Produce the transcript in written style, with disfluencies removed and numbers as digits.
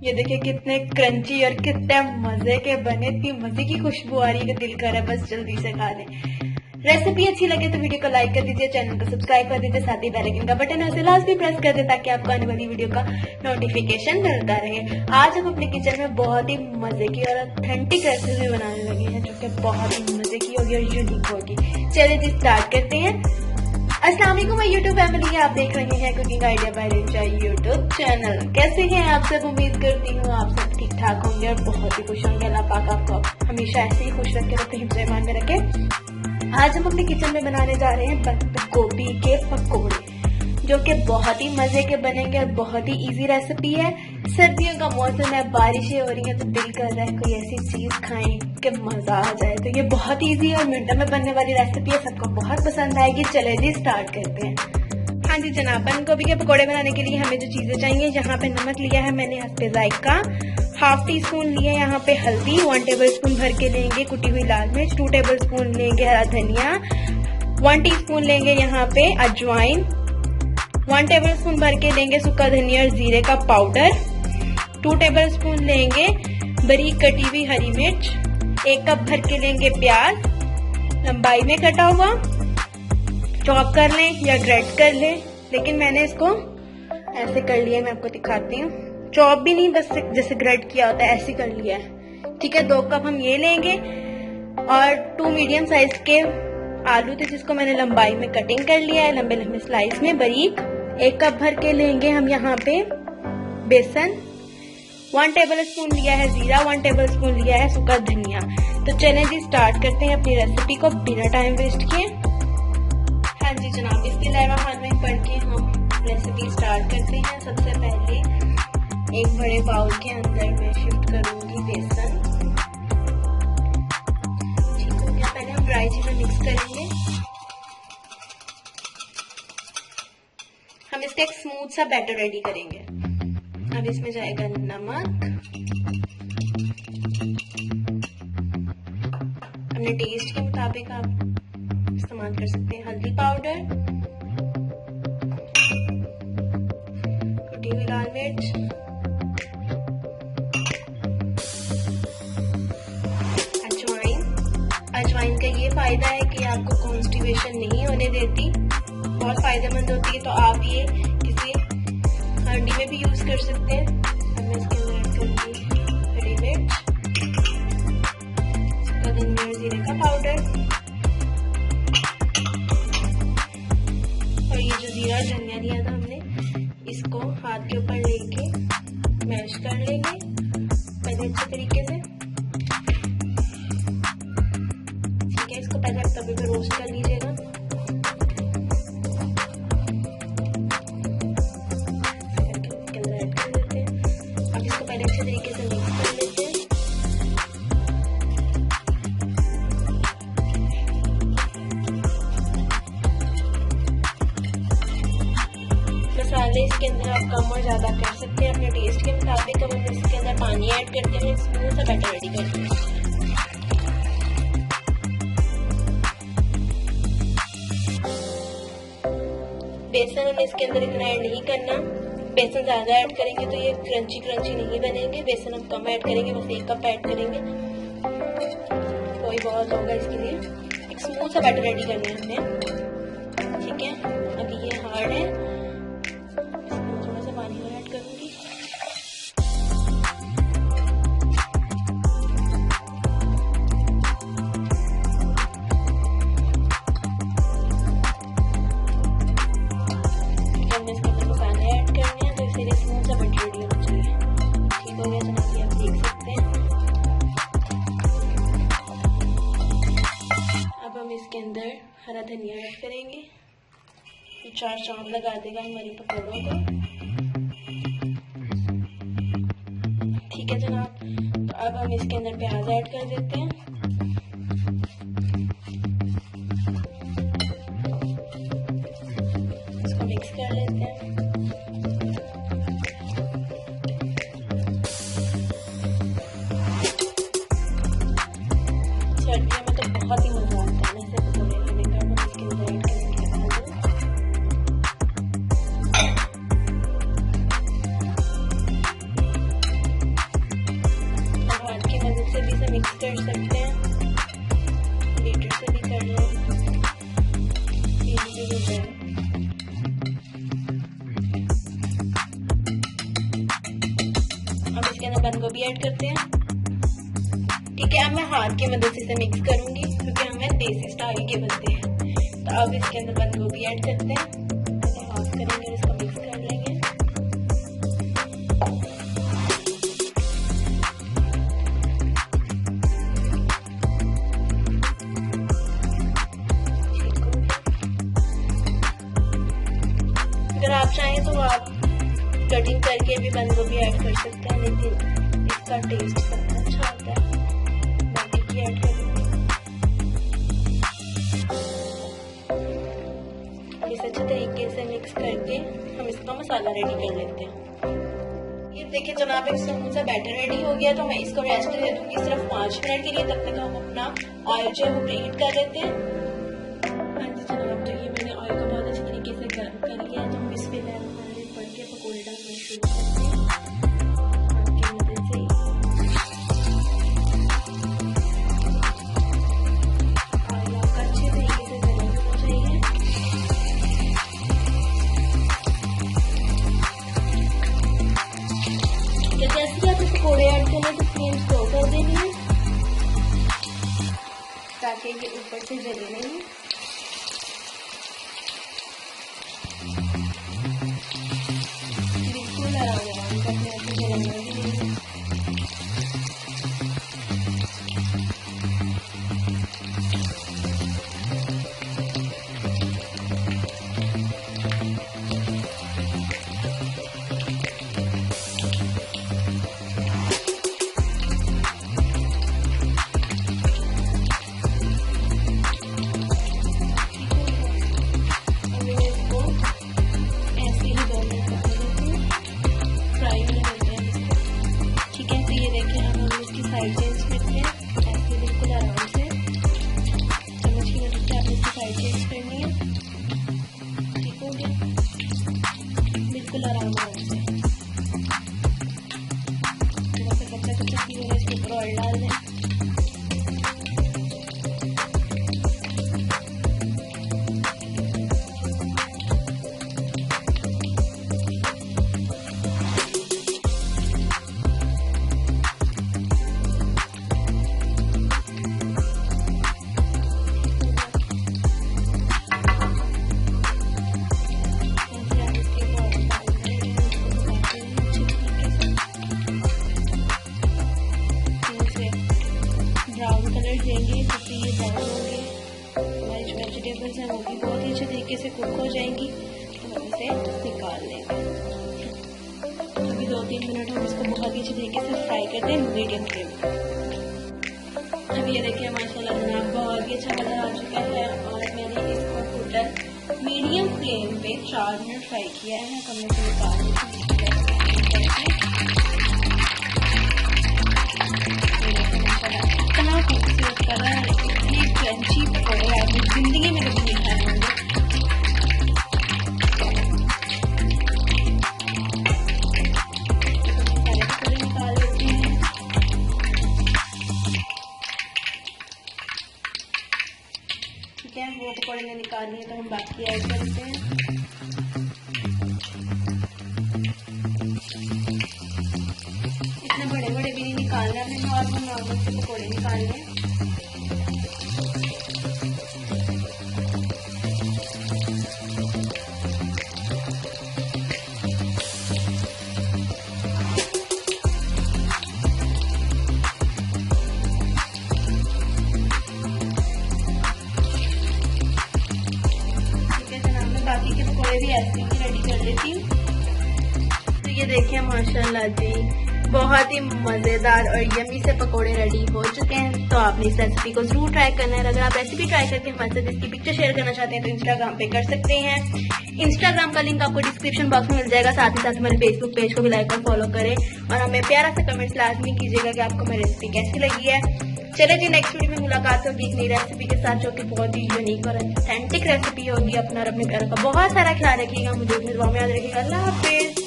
ये देखिए कितने क्रंची और कितने मजे के बने, इतनी मजे की खुशबू आ रही है कि दिल कर रहा है बस जल्दी से खा लें। रेसिपी अच्छी लगे तो वीडियो को लाइक कर दीजिए, चैनल को सब्सक्राइब कर दीजिए, साथ ही बेल आइकन का बटन ऐसे लास्ट भी प्रेस कर दे ताकि आपको आने वाली वीडियो का नोटिफिकेशन मिलता रहे। आज हम अपने किचन में बहुत ही मजे की और ऑथेंटिक रेसिपी बनाने लगे हैं जो कि बहुत ही मजे की होगी और यूनिक होगी। चलिए जी स्टार्ट करते हैं। अस्सलाम वालेकुम माय यूट्यूब फैमिली, आप देख रहे हैं cooking idea by Richa YouTube channel. कैसे हैं आप सब? उम्मीद करती हूँ आप सब ठीक ठाक होंगे और बहुत ही खुश होंगे। अल्लाह पाक आपको हमेशा ऐसे ही खुश रखे, रखे हिफ्ज़ ईमान में रखे। आज हम अपने किचन में बनाने जा रहे हैं बंद गोभी के पकोड़े जो कि बहुत ही मजे के बनेंगे और बहुत ही इजी रेसिपी है। सर्दियों का मौसम है, बारिशें हो रही हैं तो दिल कर रहा है कोई ऐसी चीज खाएं कि मजा आ जाए। तो ये बहुत इजी और मिनटों में बनने वाली रेसिपी है, सबको बहुत पसंद आएगी। चले जी स्टार्ट करते हैं। हाँ जी जनाब, बंद गोभी के पकोड़े बनाने के लिए हमें जो चीजें चाहिए, यहाँ पे नमक लिया है मैंने हस्बे जायका, हाफ टी स्पून लिया यहाँ पे हल्दी, 1 टेबल स्पून भर के लेंगे कुटी हुई लाल मिर्च, 2 टेबल स्पून लेंगे हरा धनिया, 1 टीस्पून लेंगे यहाँ पे अजवाइन, 1 टेबल स्पून भर के लेंगे सूखा धनिया और जीरे का पाउडर, 2 टेबल स्पून लेंगे बारीक कटी हुई हरी मिर्च, 1 कप भर के लेंगे प्याज लंबाई में कटा हुआ, चॉप कर लें या ग्रेट कर लें, लेकिन मैंने इसको ऐसे कर लिया है, मैं आपको दिखाती हूँ। चॉप भी नहीं, बस जैसे ग्रेट किया होता है ऐसे कर लिया है। ठीक है, 2 कप हम ये लेंगे और 2 मीडियम साइज के आलू थे जिसको मैंने लंबाई में कटिंग कर लिया है, लंबे लंबे स्लाइस में बारीक। 1 कप भर के लेंगे हम यहाँ पे बेसन, 1 टेबल स्पून लिया है जीरा, 1 टेबल स्पून लिया है सूखा धनिया। तो चलें जी स्टार्ट करते हैं अपनी रेसिपी को बिना टाइम वेस्ट किए। हाँ जी जनाब, बिस्मिल्लाहिर्रहमानिर्रहीम पढ़ के हम रेसिपी स्टार्ट करते हैं। सबसे पहले एक बड़े बाउल के अंदर मैं शिफ्ट करूंगी बेसन। ठीक हो गया, पहले हम ड्राई चीजें मिक्स करेंगे। हम इसका एक स्मूथ सा बैटर रेडी करेंगे। अब इसमें जाएगा नमक, अपने टेस्ट के मुताबिक आप इस्तेमाल कर सकते हैं, हल्दी पाउडर, कुटी हुई लाल मिर्च, अजवाइन का ये फायदा है कि आपको कॉन्स्टिपेशन नहीं होने देती, बहुत फायदेमंद होती है। तो आप ये किसी हंडी में भी यूज कर सकते हैं। अब मैं इसके अंदर ऐड करूंगी हरी मिर्च, सूखा धनिया और जीरे का पाउडर, और ये जो जीरा और धनिया लिया था हमने, इसको हाथ के ऊपर लेके मैश कर लेंगे पहले अच्छे तरीके से। इसको पहले आप तवे पे रोस्ट कर लीजिएगा। इसके अंदर ऐड कर देते हैं। अब इसको पहले अच्छे तरीके से मिक्स कर लेते हैं। मसाले इसके अंदर आप कम और ज्यादा कर सकते हैं अपने टेस्ट के मुताबिक। अब हम इसके अंदर पानी ऐड करते हैं, स्मूथ सा बैटर रेडी करते हैं। बेसन हमें इसके अंदर इतना ऐड नहीं करना, बेसन ज्यादा ऐड करेंगे तो ये क्रंची क्रंची नहीं बनेंगे। बेसन हम कम ऐड करेंगे, बस 1 कप ऐड करेंगे, कोई बहुत होगा इसके लिए। एक स्मूथ सा बैटर रेडी करना है हमने। ठीक है, अभी ये हार्ड है, इसमें थोड़ा सा पानी और ऐड करूंगी। इसके अंदर हरा धनिया ऐड करेंगे, तो 4 चांद लगा देगा हमारी पकौड़ों को। ठीक है जनाब, तो अब हम इसके अंदर प्याज ऐड कर देते हैं। इसको मिक्स कर लेते हैं। सर्दियों में तो बहुत ही मजा आता है ऐसे पकौड़े खाने का। हम इसके अंदर ऐड करेंगे आलू, अब इसके अंदर बंद गोभी ऐड करते हैं। ठीक है, अब मैं हाथ की मदद से इसे मिक्स करूंगी क्योंकि हमें देसी स्टाइल के बनते हैं। तो अब इसके अंदर बंद गोभी ऐड करते हैं, हाथ करेंगे और इसको मिक्स कर लेंगे। अगर आप चाहें तो आप कटिंग करके भी बंद गोभी ऐड कर सकते हैं, लेकिन इसका टेस्ट सबसे अच्छा होता है। बाकी की ऐड करेंगे। अब इसे अच्छे तरीके से मिक्स करके हम इसका मसाला रेडी कर लेते हैं। ये देखिए जनाब, एक स्मूथ सा बैटर रेडी हो गया। तो मैं इसको रेस्ट दे दूंगी सिर्फ 5 मिनट के लिए। तब तक हम अपना ऑयल जो है वो प्रीहीट कर लेते हैं। हाँ जी जनाब, तो ये मैंने ऑयल को बहुत अच्छे तरीके से गर्म कर लिया है। तो हम इस पे पड़ के पकौड़े डालना शुरू करते हैं हाथ की मदद से। ऑयल आपका अच्छे तरीके से गर्म होना चाहिए। तो जैसे कि आप पकौड़े ऐड करें तो फ्लेम स्लो कर देनी है ताकि ये ऊपर से जले नहीं। बिल्कुल आराम करने ऐसे जलना भी नहीं। साइड चेंज करते हैं ऐसे बिल्कुल आराम से। चम्मच की मदद से आपने इसकी साइड चेंज करनी है। ठीक हो गया, बिल्कुल आराम से। थोड़ा सा कच्चा कच्चा की मैंने इसके ऊपर ऑयल डाल दें। ब्राउन कलर देंगे तो फिर ये ब्राउन होंगे। हमारी जो वेजिटेबल्स हैं वो भी बहुत ही अच्छे तरीके से कुक हो जाएंगी। तो हम इसे निकाल लेंगे। अभी 2-3 मिनट हम इसको बहुत ही अच्छे तरीके से फ्राई करते हैं मीडियम फ्लेम पर। अब ये देखिए माशाल्लाह जनाब बहुत ही अच्छा कलर आ चुका है और मैंने इसको टोटल मीडियम फ्लेम पे 4 मिनट फ्राई किया है। तो मैं इसे निकाल लेती हूँ। इतना खूबसूरत कलर, इतनी क्रंची पकौड़े आपने जिंदगी में कभी नहीं खाए होंगे। सारे पकौड़े निकाल लेते हैं। ठीक है, वो पकौड़े ने निकाल लिए तो हम बाकी ऐड करते हैं। इतने बड़े बड़े भी नहीं निकालना है, नॉर्मल से पकौड़े निकालने हैं। ठीक है जनाब, मैं बाकी के पकौड़े भी ऐसे ही रेडी कर लेती हूँ। तो ये देखिए माशाल्लाह जी बहुत ही मजेदार और यमी से पकोड़े रेडी हो चुके हैं। तो आपने इस रेसिपी को जरूर ट्राई करना है। अगर आप रेसिपी ट्राई करके हमारे साथ इसकी पिक्चर शेयर करना चाहते हैं तो इंस्टाग्राम पे कर सकते हैं। इंस्टाग्राम का लिंक आपको डिस्क्रिप्शन बॉक्स में मिल जाएगा। साथ ही साथ हमारे फेसबुक पेज को भी लाइक और फॉलो करें और हमें प्यारा सा कमेंट्स लाजमी कीजिएगा कि आपको हमारी रेसिपी कैसी लगी है। चले जी, नेक्स्ट वीडियो में मुलाकात होगी एक नई रेसिपी के साथ जो कि बहुत ही यूनिक और ऑथेंटिक रेसिपी होगी। अपना और अपने प्यारों का बहुत सारा ख्याल रखिएगा। मुझे अपनी दुआ में याद रखिएगा। अल्लाह हाफिज।